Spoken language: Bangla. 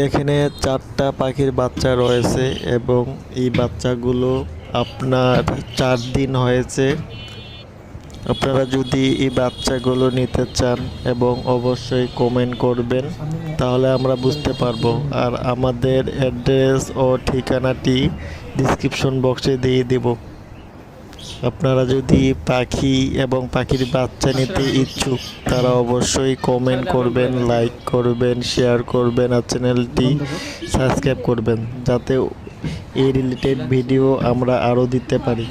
এখানে 4টা পাখির বাচ্চা রয়েছে এবং এই বাচ্চাগুলো আপনার 4 দিন হয়েছে। আপনারা যদি এই বাচ্চাগুলো নিতে চান এবং অবশ্যই কমেন্ট করবেন, তাহলে আমরা বুঝতে পারবো। আর আমাদের অ্যাড্রেস ও ঠিকানাটি ডিসক্রিপশন বক্সে দিয়ে দেব। আপনারা যদি পাখি এবং পাখির বাচ্চা নিতে ইচ্ছুক, তারা অবশ্যই কমেন্ট করবেন, লাইক করবেন, শেয়ার করবেন আর চ্যানেলটি সাবস্ক্রাইব করবেন, যাতে এই রিলেটেড ভিডিও আমরা আরও দিতে পারি।